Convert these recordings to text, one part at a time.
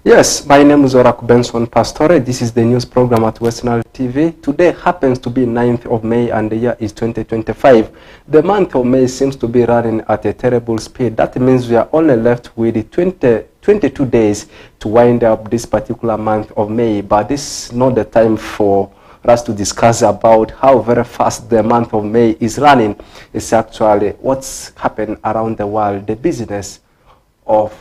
Yes, my name is Oraku Benson Pastore. This is the news program at Western TV. Today happens to be 9th of May and the year is 2025. The month of May seems to be running at a terrible speed. That means we are only left with 22 days to wind up this particular month of May. But this is not the time for us to discuss about how very fast the month of May is running. It's actually what's happened around the world, the business of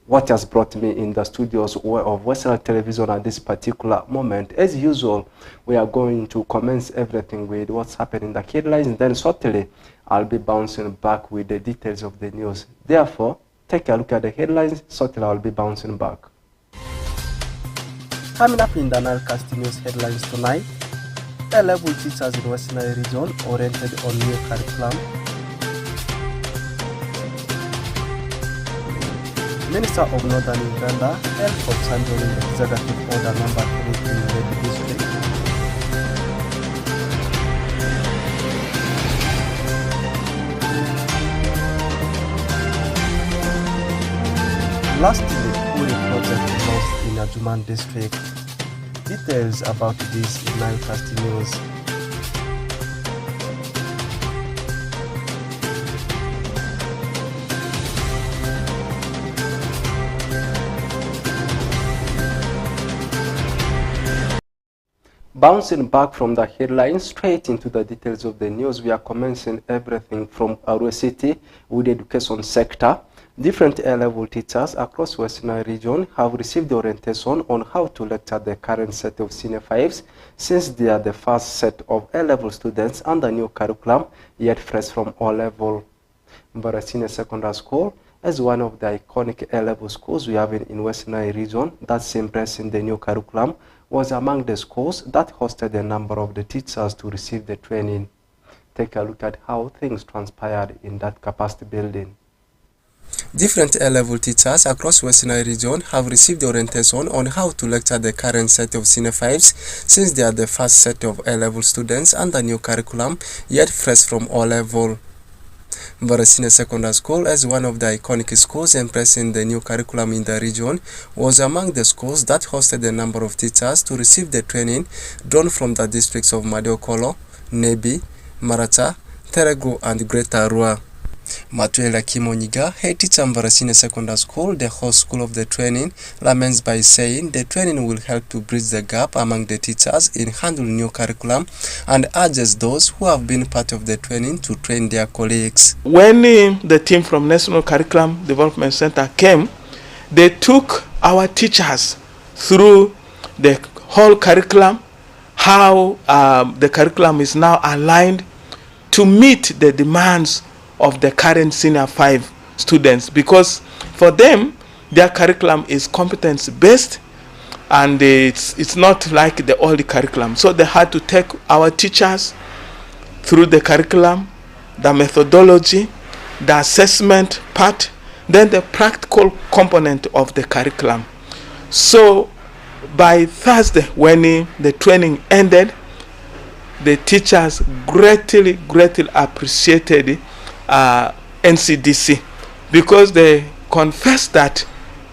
what has brought me in the studios of Western Television at this particular moment. As usual, we are going to commence everything with what's happening in the headlines, and then shortly I'll be bouncing back with the details of the news. Therefore, take a look at the headlines, shortly I'll be bouncing back. Coming up in the NILECAST news headlines tonight, A-level teachers in Western region oriented on new curriculum. Minister of Northern Uganda held for handling Executive Order number 3 in the district. Lastly, Uri project lost in Ajuman district. Details about this in NILECAST news. Bouncing back from the headlines straight into the details of the news, we are commencing everything from Arua City with the education sector. Different A-level teachers across Western region have received orientation on how to lecture the current set of senior fives, since they are the first set of A-level students under new curriculum, yet fresh from O-level. Mbara Senior Secondary School, as one of the iconic A-level schools we have in Western region that's embracing the new curriculum, was among the schools that hosted a number of the teachers to receive the training. Take a look at how things transpired in that capacity building. Different A-level teachers across Western region have received orientation on how to lecture the current set of senior fives, since they are the first set of A-level students under new curriculum, yet fresh from O-level. Mbara Senior Secondary School, as one of the iconic schools embracing the new curriculum in the region, was among the schools that hosted a number of teachers to receive the training drawn from the districts of Madiokolo, Nebi, Marata, Teregu, and Greater Arua. Matuela Kimonyiga, head teacher Mbara Senior Secondary School, the host school of the training, laments by saying the training will help to bridge the gap among the teachers in handling new curriculum, and urges those who have been part of the training to train their colleagues. When the team from National Curriculum Development Center came, they took our teachers through the whole curriculum, how the curriculum is now aligned to meet the demands of the current senior 5 students, because for them their curriculum is competence based and it's not like the old curriculum. So they had to take our teachers through the curriculum, the methodology, the assessment part, then the practical component of the curriculum. So by Thursday, when the training ended, the teachers greatly appreciated NCDC, because they confessed that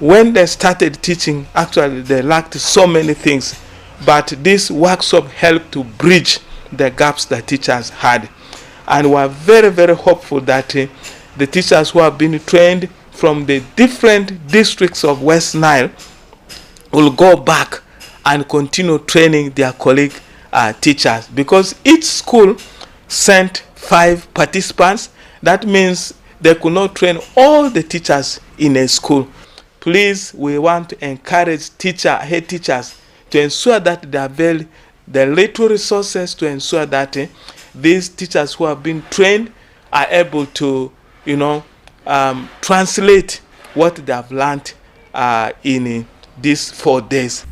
when they started teaching, actually they lacked so many things, but this workshop helped to bridge the gaps that teachers had. And we are very hopeful that the teachers who have been trained from the different districts of West Nile will go back and continue training their colleague teachers, because each school sent 5 participants. That means they could not train all the teachers in a school. Please, we want to encourage head teachers to ensure that they avail the little resources to ensure that these teachers who have been trained are able to, translate what they have learned in these 4 days.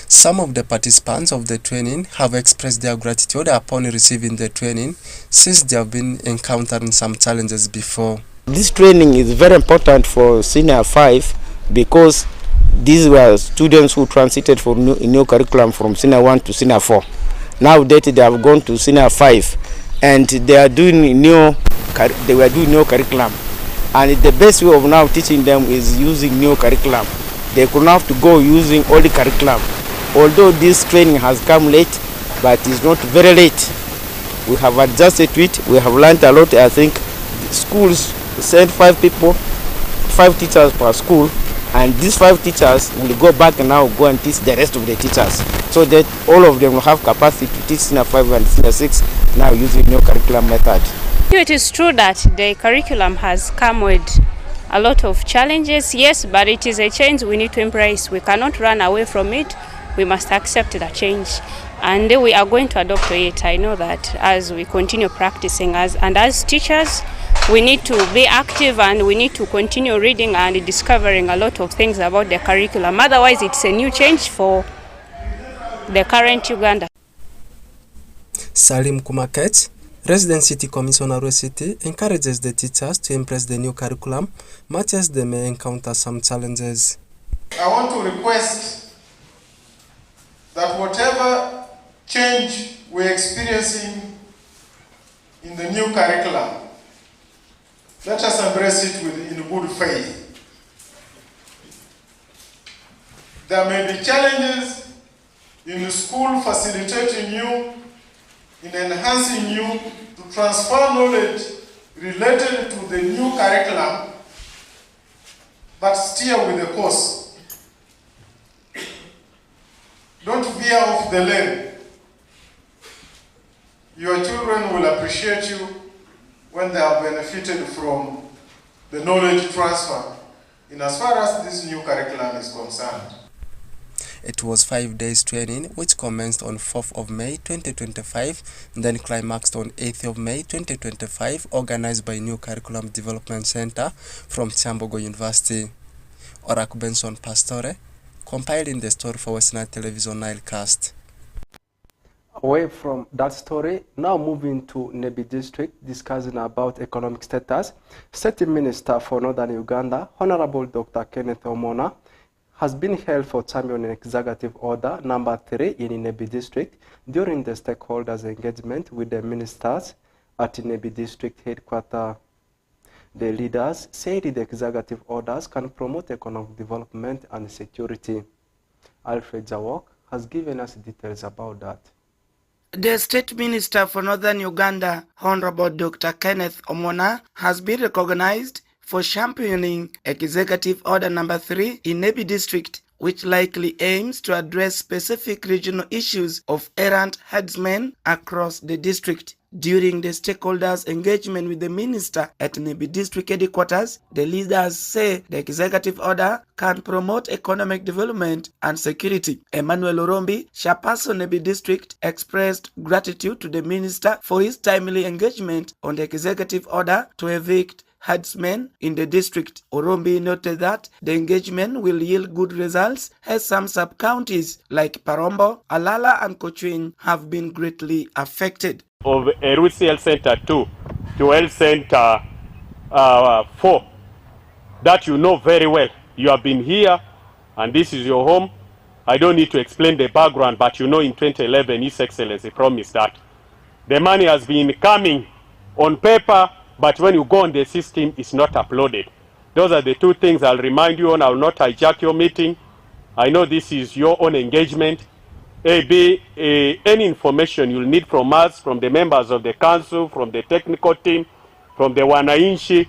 Some of the participants of the training have expressed their gratitude upon receiving the training, since they have been encountering some challenges before. This training is very important for senior 5, because these were students who transited from new curriculum from senior 1 to senior 4. Now that they have gone to senior 5 and they are doing new curriculum, and the best way of now teaching them is using new curriculum. they could not have to go using all the curriculum. Although this training has come late, but it's not very late. We have adjusted to it. We have learned a lot. I think schools send 5 people, 5 teachers per school, and these 5 teachers will go back and now go and teach the rest of the teachers, so that all of them will have capacity to teach Senior 5 and Senior 6 now using new curriculum method. It is true that the curriculum has come with a lot of challenges, yes, but it is a change we need to embrace. We cannot run away from it. We must accept the change, and we are going to adopt to it. I know that as we continue practicing as teachers, we need to be active and we need to continue reading and discovering a lot of things about the curriculum. Otherwise, it's a new change for the current Uganda. Salim Kumaket, Resident City Commissioner Arua City, encourages the teachers to embrace the new curriculum, much as they may encounter some challenges. I want to request that whatever change we're experiencing in the new curriculum, let us embrace it in good faith. There may be challenges in the school facilitating you, in enhancing you to transfer knowledge related to the new curriculum, but steer with the course. Don't veer off the lane. Your children will appreciate you when they have benefited from the knowledge transfer in as far as this new curriculum is concerned. It was 5 days training which commenced on 4th of May 2025, then climaxed on 8th of May 2025, organized by New Curriculum Development Center from Chambogo University. Orak Benson Pastore, compiling the story for Western Television NILECAST. Away from that story, now moving to Nebi District, discussing about economic status. State Minister for Northern Uganda, Honorable Dr. Kenneth Omona, has been held for championing Executive Order number 3 in Nebi District during the stakeholders' engagement with the ministers at Nebi District headquarters. The leaders said the executive orders can promote economic development and security. Alfred Zawok has given us details about that. The State Minister for Northern Uganda, Honorable Dr. Kenneth Omona, has been recognized for championing Executive Order number 3 in Nebi District, which likely aims to address specific regional issues of errant herdsmen across the district. During the stakeholders' engagement with the minister at Nebi District headquarters, the leaders say the executive order can promote economic development and security. Emmanuel Orombi, chairperson Nebi District, expressed gratitude to the minister for his timely engagement on the executive order to evict herdsmen in the district. Orombi noted that the engagement will yield good results as some sub-counties like Parombo, Alala and Kochwin have been greatly affected. Of a root health center 2 to health center 4 that you know very well. You have been here and this is your home. I don't need to explain the background, but you know in 2011 His Excellency promised that. The money has been coming on paper, but when you go on the system, it's not uploaded. Those are the two things I'll remind you on. I will not hijack your meeting. I know this is your own engagement. Any information you'll need from us, from the members of the council, from the technical team, from the Wananchi,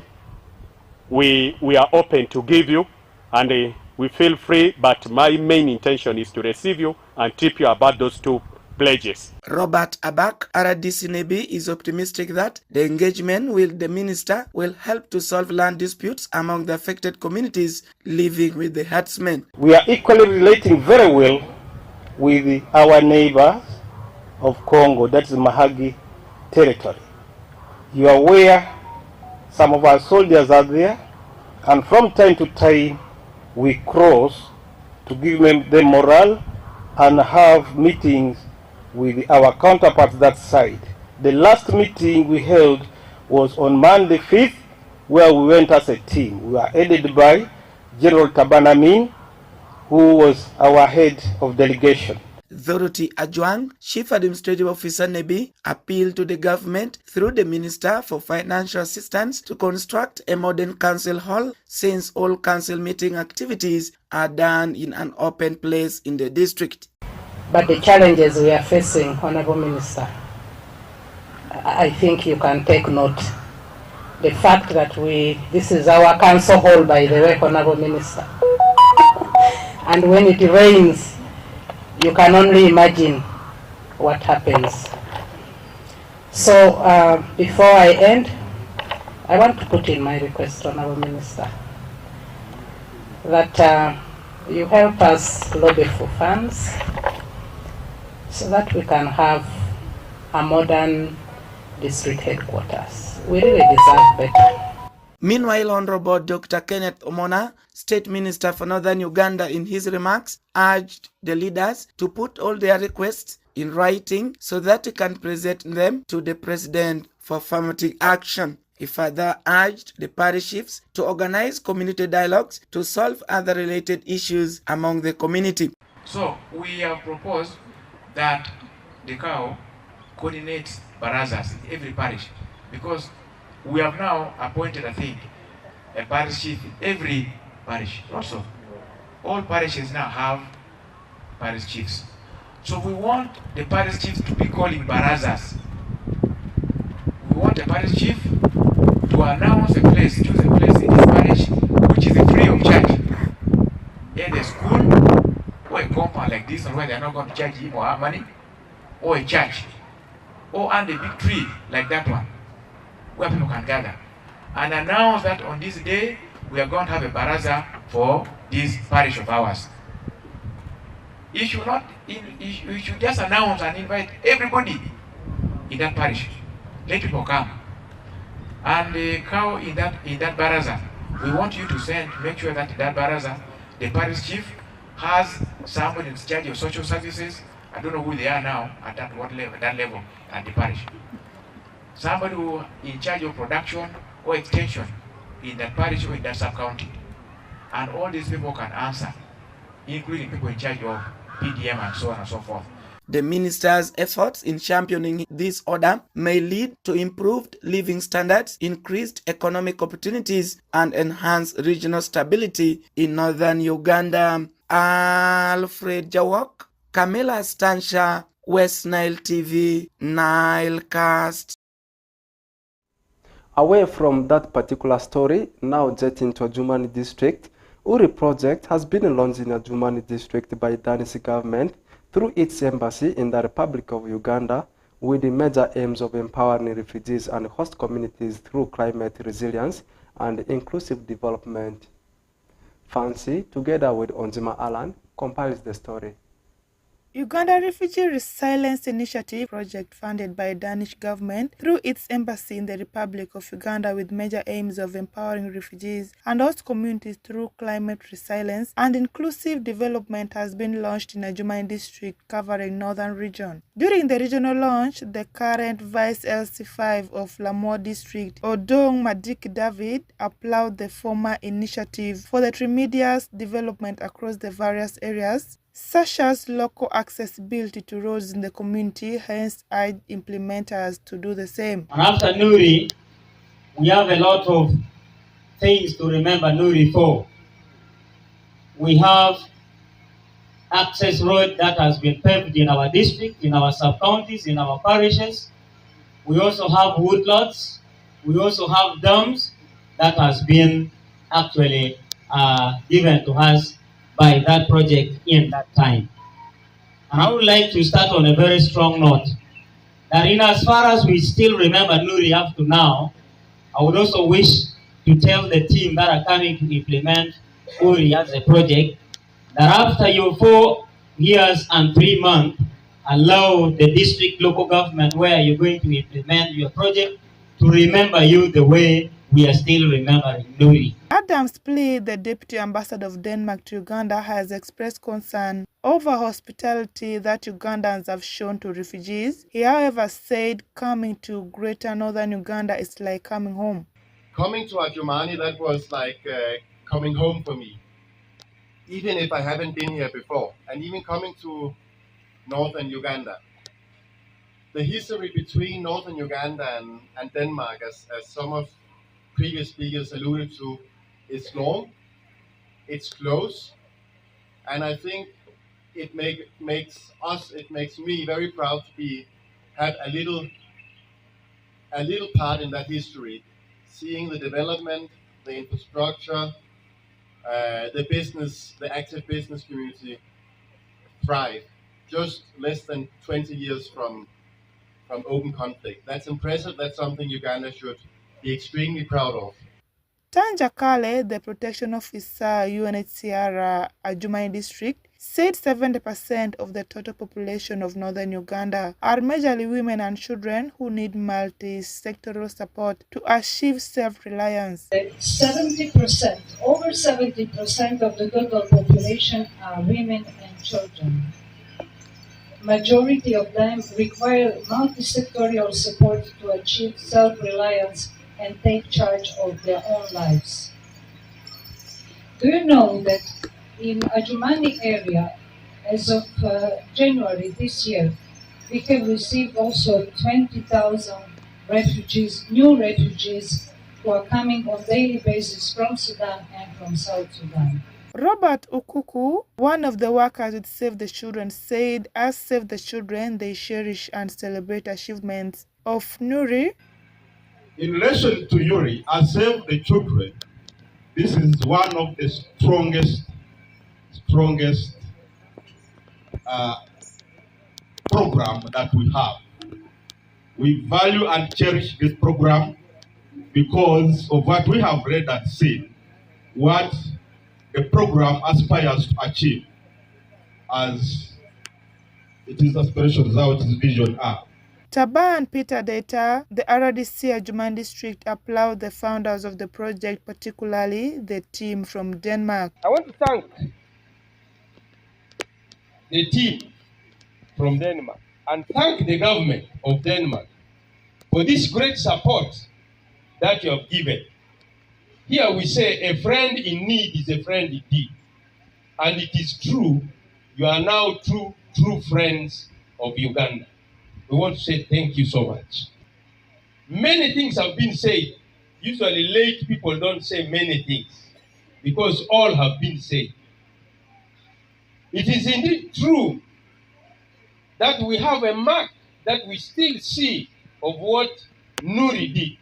we are open to give you, and we feel free, but my main intention is to receive you and tip you about those two pledges. Robert Abak, RDC Nebi, is optimistic that the engagement with the minister will help to solve land disputes among the affected communities living with the herdsmen. We are equally relating very well with our neighbors of Congo, that is Mahagi territory. You are aware some of our soldiers are there, and from time to time we cross to give them morale and have meetings with our counterparts that side. The last meeting we held was on Monday 5th, where we went as a team. We were headed by General Tabanamin, who was our head of delegation. Dorothy Ajwang, Chief Administrative Officer NEBI, appealed to the government through the Minister for Financial Assistance to construct a modern council hall, since all council meeting activities are done in an open place in the district. But the challenges we are facing, Honorable Minister, I think you can take note. The fact that this is our council hall, by the way, Honorable Minister, and when it rains, you can only imagine what happens. So before I end, I want to put in my request, Honorable Minister, that you help us lobby for funds so that we can have a modern district headquarters. We really deserve better. Meanwhile, Honorable Dr. Kenneth Omona, State Minister for Northern Uganda, in his remarks, urged the leaders to put all their requests in writing so that he can present them to the President for affirmative action. He further urged the parish chiefs to organize community dialogues to solve other related issues among the community. So we have proposed that the CAO coordinates barazas in every parish, because we have now appointed, I think, a parish chief in every parish. Also, all parishes now have parish chiefs. So we want the parish chiefs to be calling barazas. We want the parish chief to announce a place, choose a place in his parish which is free of charge. Either a school or a compound like this, where they are not going to charge him or her money, or a church, or under a big tree like that one, where people can gather and announce that on this day we are going to have a baraza for this parish of ours. You should just announce and invite everybody in that parish. Let people come and cow in that baraza. We want you to make sure that in that baraza the parish chief has somebody in charge of social services. I don't know who they are now at that level at the parish. Somebody who is in charge of production or extension in that parish or in that sub-county. And all these people can answer, including people in charge of PDM and so on and so forth. The minister's efforts in championing this order may lead to improved living standards, increased economic opportunities, and enhanced regional stability in northern Uganda. Alfred Jawok, Camilla Stansha, West Nile TV, NILECAST. Away from that particular story, now jetting to Adjumani district, Uri project has been launched in Adjumani district by Danish government through its embassy in the Republic of Uganda, with the major aims of empowering refugees and host communities through climate resilience and inclusive development. Fancy, together with Onzima Alan, compiles the story. Uganda Refugee Resilience Initiative project funded by Danish government through its embassy in the Republic of Uganda, with major aims of empowering refugees and host communities through climate resilience and inclusive development, has been launched in Adjumani district, covering northern region. During the regional launch, the current Vice LC5 of Lamore district, Odong Madik David, applauded the former initiative for the tremendous development across the various areas, such as local accessibility to roads in the community, hence urged implementers to do the same. And after Nuri, we have a lot of things to remember Nuri for. We have access road that has been paved in our district, in our sub-counties, in our parishes. We also have woodlots. We also have dams that has been actually given to us by that project in that time. And I would like to start on a very strong note, that in as far as we still remember Nuri up to now, I would also wish to tell the team that are coming to implement Uri as a project, that after your 4 years and 3 months, allow the district local government where you're going to implement your project to remember you the way we are still remembering Nuri. Adam Splee, the Deputy Ambassador of Denmark to Uganda, has expressed concern over hospitality that Ugandans have shown to refugees. He, however, said coming to Greater Northern Uganda is like coming home. Coming to Adjumani, that was like coming home for me, even if I haven't been here before. And even coming to northern Uganda. The history between northern Uganda and Denmark, as some of previous speakers alluded to, is long, it's close, and I think it makes me very proud to have a little part in that history, seeing the development, the infrastructure, the active business community thrive just less than 20 years from open conflict. That's impressive. That's something Uganda should be extremely proud of. Tanja Kale, the protection officer UNHCR Adjumani district, said 70% of the total population of northern Uganda are majorly women and children who need multi-sectoral support to achieve self-reliance. 70%, over 70% of the total population are women and children. Majority of them require multi-sectorial support to achieve self-reliance and take charge of their own lives. Do you know that in Adjumani area, as of January this year, we have received also 20,000 refugees, new refugees, who are coming on daily basis from Sudan and from South Sudan. Robert Ukuku, one of the workers with Save the Children, said as Save the Children, they cherish and celebrate achievements of Nuri. In relation to Yuri, as Save the Children, this is one of the strongest program that we have. We value and cherish this program because of what we have read and seen, what the program aspires to achieve, as it is aspirations, how its vision are. Taba and Peter Data, the RDC Adjumani district, applaud the founders of the project, particularly the team from Denmark. I want to thank the team from Denmark and thank the government of Denmark for this great support that you have given. Here we say a friend in need is a friend indeed. And it is true, you are now true friends of Uganda. We want to say thank you so much. Many things have been said. Usually late people don't say many things because all have been said. It is indeed true that we have a mark that we still see of what Nuri did.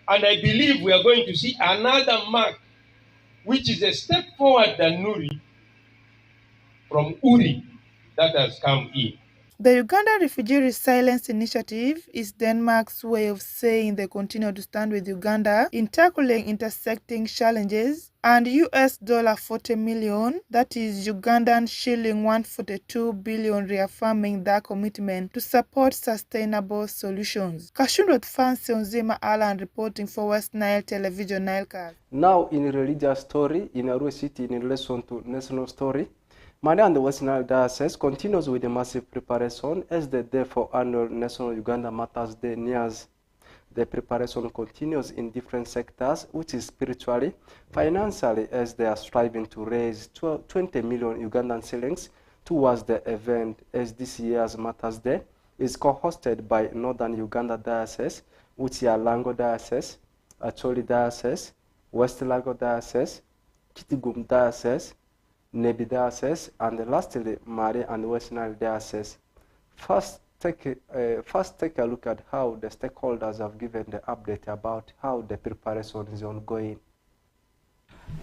And I believe we are going to see another mark, which is a step forward than Nuri from Uri that has come in. The Uganda Refugee Resilience Initiative is Denmark's way of saying they continue to stand with Uganda in tackling intersecting challenges, and $40 million, that is Ugandan shilling 142 billion, reaffirming their commitment to support sustainable solutions. Kashundot Fancy Onzima Alan reporting for West Nile Television NILECAST. Now in a religious story in Arua City in relation to national story, Mali and the West Nile Diocese continues with a massive preparation as the day for annual National Uganda Matters Day nears. The preparation continues in different sectors, which is spiritually, financially, as they are striving to raise 20 million Ugandan shillings towards the event, as this year's Matters Day is co-hosted by Northern Uganda Diocese, which are Lango Diocese, Acholi Diocese, West Lago Diocese, Kitigum Diocese, Nebi Diocese, and lastly, Mali and West Nile Diocese. First, take a look at how the stakeholders have given the update about how the preparation is ongoing.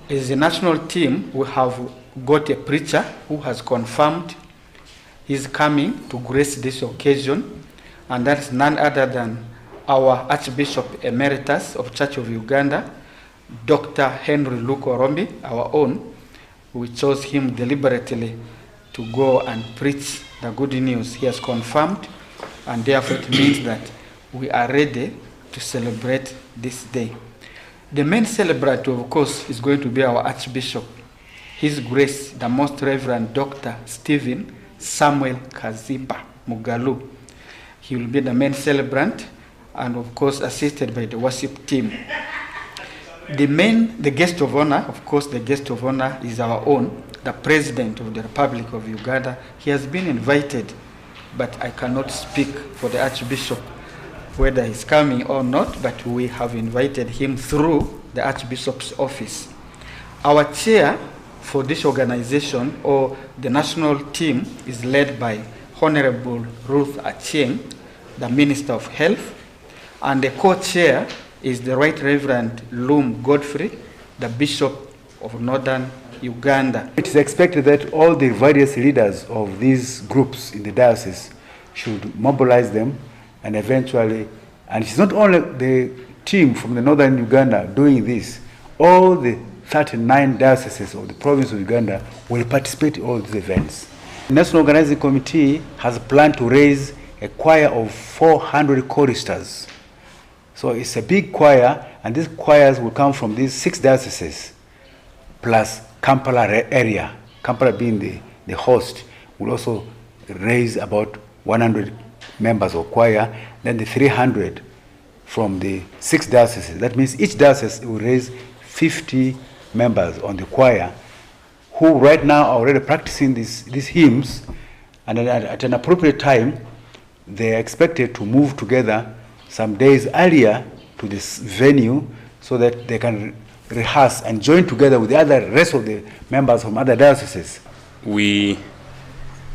As a national team, we have got a preacher who has confirmed he's coming to grace this occasion, and that's none other than our Archbishop Emeritus of Church of Uganda, Dr. Henry Luke Orombi, our own. We chose him deliberately to go and preach the good news. He has confirmed, and therefore it means that we are ready to celebrate this day. The main celebrant, of course, is going to be our Archbishop, His Grace, the Most Reverend Dr. Stephen Samuel Kaziba Mugalu. He will be the main celebrant, and of course assisted by the worship team. The guest of honor, of course, the guest of honor is our own, the President of the Republic of Uganda. He has been invited, but I cannot speak for the Archbishop whether he's coming or not, but we have invited him through the Archbishop's office. Our chair for this organization, or the national team, is led by Honorable Ruth Acheng, the Minister of Health, and the co-chair is the Right Reverend Loom Godfrey, the Bishop of Northern Uganda. It is expected that all the various leaders of these groups in the diocese should mobilize them, and eventually, and it's not only the team from the Northern Uganda doing this, all the 39 dioceses of the province of Uganda will participate in all these events. The National Organizing Committee has planned to raise a choir of 400 choristers. So it's a big choir, and these choirs will come from these 6 dioceses, plus Kampala area. Kampala being the host, will also raise about 100 members of choir, then the 300 from the 6 dioceses. That means each diocese will raise 50 members on the choir, who right now are already practicing these hymns, and at an appropriate time, they are expected to move together some days earlier to this venue so that they can rehearse and join together with the rest of the members from other dioceses. We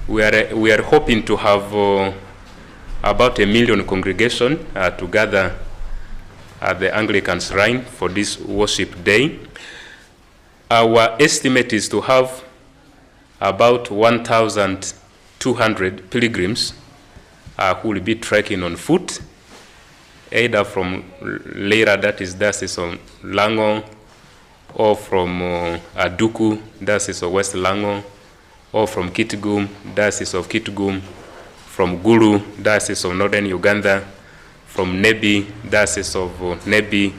are hoping to have about 1 million congregation together at the Anglican Shrine for this worship day. Our estimate is to have about 1,200 pilgrims who will be trekking on foot, either from Lera, that is Diocese of Lango, or from Aduku, Diocese of West Lango, or from Kitgum, Diocese of Kitgum, from Gulu, Diocese of Northern Uganda, from Nebi, Diocese of Nebi,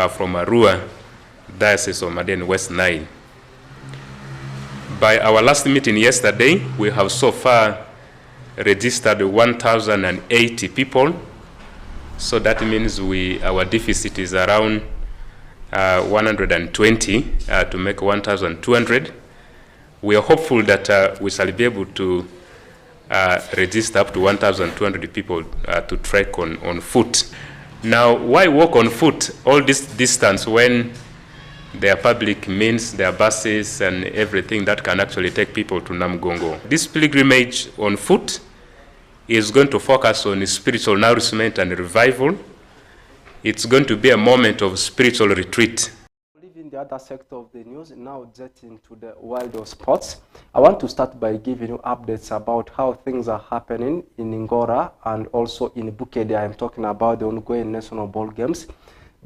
from Arua, Diocese of Maden West Nile. By our last meeting yesterday, we have so far registered 1,080 people. So that means our deficit is around 120 to make 1,200. We are hopeful that we shall be able to register up to 1,200 people to trek on foot. Now, why walk on foot all this distance when there are public means, there are buses and everything that can actually take people to Namgongo? This pilgrimage on foot is going to focus on spiritual nourishment and revival. It's going to be a moment of spiritual retreat. Leaving the other sector of the news, now getting to the world of sports. I want to start by giving you updates about how things are happening in Ngora and also in Bukede. I'm talking about the ongoing national ball games.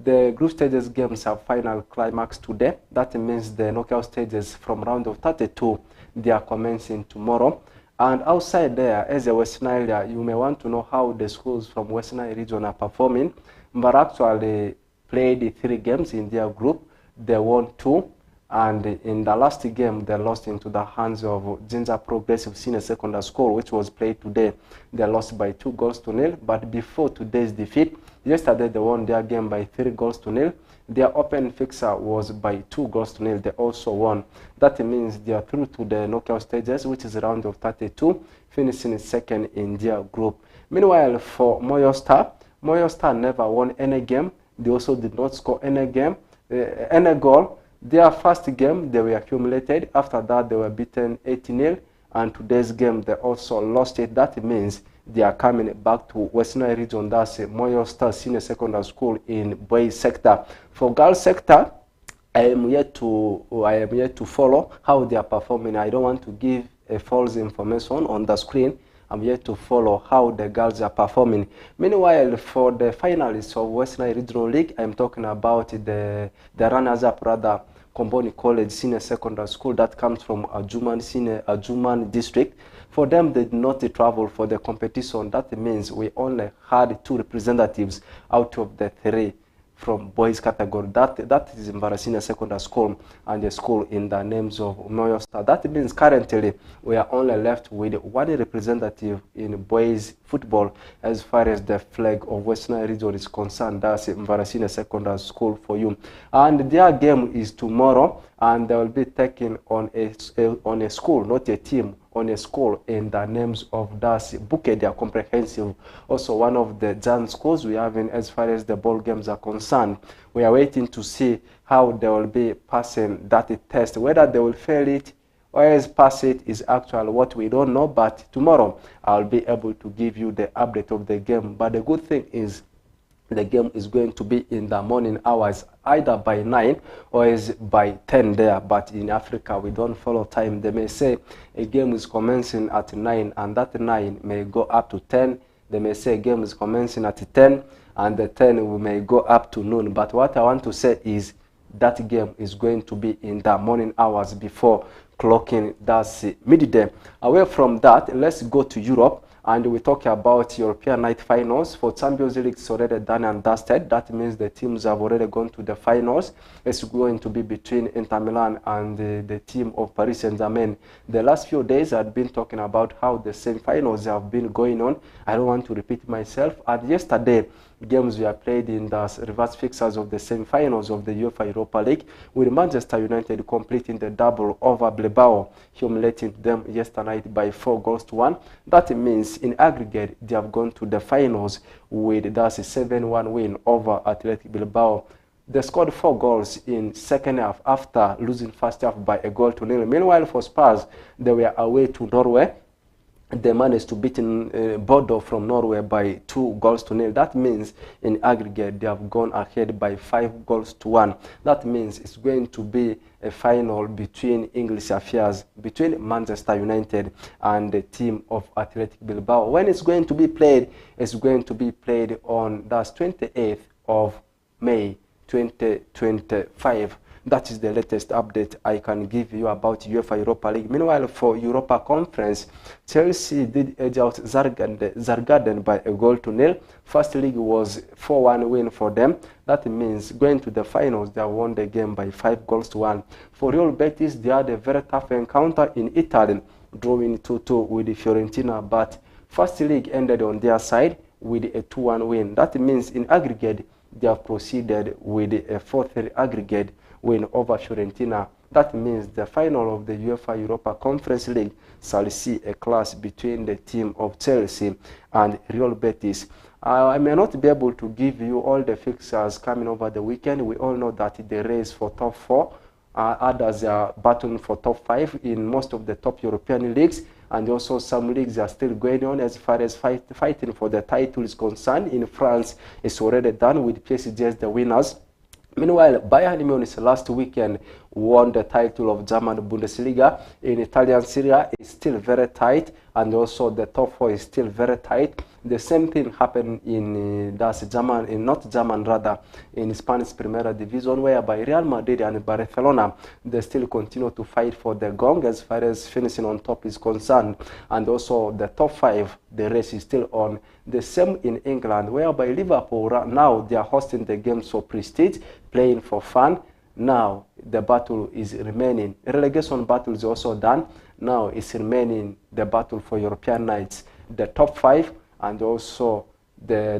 The group stages games have final climax today. That means the knockout stages from round of 32, they are commencing tomorrow. And outside there, as a West Nile, you may want to know how the schools from West Nile region are performing. But actually played 3 games in their group. They won 2. And in the last game, they lost into the hands of Jinja Progressive Senior Secondary School, which was played today. They lost by 2-0. But before today's defeat, yesterday they won their game by 3-0. Their open fixer was by 2-0. They also won. That means they are through to the knockout stages, which is round of 32, finishing second in their group. Meanwhile, for Moyo Star never won any game. They also did not score any goal. Their first game, they were accumulated. After that, they were beaten 80-0. And today's game, they also lost it. That means they are coming back to Western region. That's Moyo Star Senior Secondary School in boys sector. For girls sector, I am yet to follow how they are performing. I don't want to give a false information on the screen. I'm yet to follow how the girls are performing. Meanwhile, for the finalists of Western Regional League, I'm talking about the runners-up, rather, Komboni College Senior Secondary School that comes from Ajuman district. For them, they did not travel for the competition. That means we only had 2 representatives out of the 3 from boys category. That is in Varasina Secondary School and the school in the names of Moyo Star. That means currently we are only left with one representative in boys football as far as the flag of Western region is concerned. That's Varasina Secondary School for you. And their game is tomorrow, and they will be taking on a school, not a team, on a school in the names of Darcy Bukedia Comprehensive, also one of the giant schools we have in as far as the ball games are concerned. We are waiting to see how they will be passing that test. Whether they will fail it or else pass it is actually what we don't know, but tomorrow I'll be able to give you the update of the game. But the good thing is the game is going to be in the morning hours, either by 9 or is by 10 there. But in Africa, we don't follow time. They may say a game is commencing at 9, and that 9 may go up to 10. They may say a game is commencing at 10, and the 10 may go up to noon. But what I want to say is that game is going to be in the morning hours before clocking, that's midday. Away from that, let's go to Europe. And we talk about European night finals. For Champions League, it's already done and dusted. That means the teams have already gone to the finals. It's going to be between Inter Milan and the team of Paris Saint-Germain. The last few days I've been talking about how the semi-finals have been going on. I don't want to repeat myself. And yesterday, games were played in the reverse fixtures of the semi-finals of the UEFA Europa League, with Manchester United completing the double over Bilbao, humiliating them yesterday night by 4-1. That means in aggregate they have gone to the finals with thus a 7-1 win over Athletic Bilbao. They scored 4 goals in second half after losing first half by 1-0. Meanwhile, for Spurs, they were away to Norway. They managed to beat Bordeaux from Norway by 2-0. That means in aggregate they have gone ahead by 5-1. That means it's going to be a final between English affairs, between Manchester United and the team of Athletic Bilbao. When it's going to be played, it's going to be played on the 28th of May 2025. That is the latest update I can give you about UEFA Europa League. Meanwhile, for Europa Conference, Chelsea did edge out Zargaden by 1-0. First leg was 4-1 win for them. That means going to the finals, they won the game by 5-1. For Real Betis, they had a very tough encounter in Italy, drawing 2-2 with Fiorentina, but first leg ended on their side with a 2-1 win. That means in aggregate, they have proceeded with a 4-3 aggregate win over Fiorentina. That means the final of the UEFA Europa Conference League shall see a clash between the team of Chelsea and Real Betis. I may not be able to give you all the fixtures coming over the weekend. We all know that the race for top 4, others are battling for top 5 in most of the top European leagues, and also some leagues are still going on as far as fighting for the title is concerned. In France, it's already done with PSG as the winners. Meanwhile, Bayern Munich last weekend won the title of German Bundesliga. In Italian Serie A, it's still very tight, and also the top 4 is still very tight. The same thing happened in in Spanish Primera Division, whereby Real Madrid and Barcelona, they still continue to fight for the gong as far as finishing on top is concerned. And also the top 5, the race is still on. The same in England, whereby Liverpool now they are hosting the games for prestige, playing for fun. Now the battle is remaining. Relegation battle is also done. Now it's remaining the battle for European nights, the top 5, and also the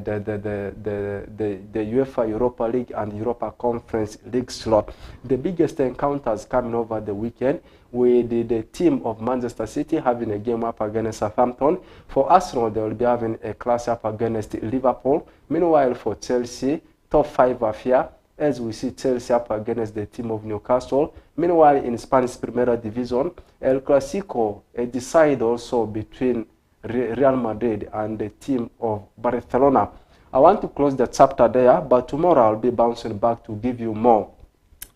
UEFA Europa League and Europa Conference League slot. The biggest encounters coming over the weekend with the team of Manchester City having a game up against Southampton. For Arsenal, they will be having a clash up against Liverpool. Meanwhile, for Chelsea, top 5 affair, as we see Chelsea up against the team of Newcastle. Meanwhile, in Spanish Primera Division, El Clasico, a decide also between Real Madrid and the team of Barcelona. I want to close the chapter there, but tomorrow I'll be bouncing back to give you more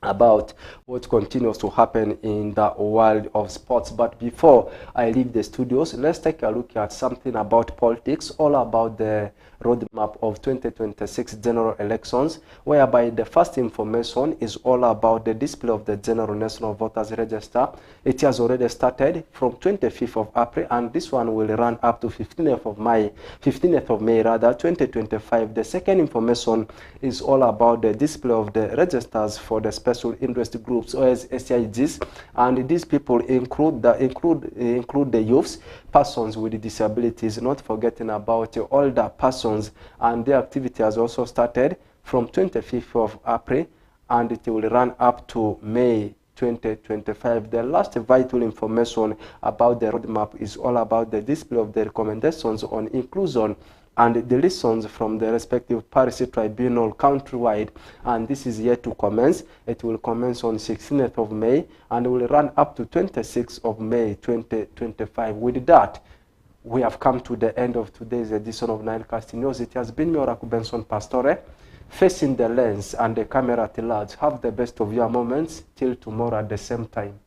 about what continues to happen in the world of sports. But before I leave the studios, let's take a look at something about politics, all about the roadmap of 2026 general elections, whereby the first information is all about the display of the General National Voters Register. It has already started from 25th of April, and this one will run up to 15th of May, 2025. The second information is all about the display of the registers for the special interest groups, or as SIGs, and these people include the youths, persons with disabilities, not forgetting about older persons, and their activity has also started from 25th of April, and it will run up to May 2025. The last vital information about the roadmap is all about the display of the recommendations on inclusion and the lessons from the respective Paris Tribunal countrywide, and this is yet to commence. It will commence on 16th of May and will run up to 26th of May 2025. With that, we have come to the end of today's edition of NILECAST News. It has been me, Oraku Benson Pastore, facing the lens and the camera at large. Have the best of your moments. Till tomorrow at the same time.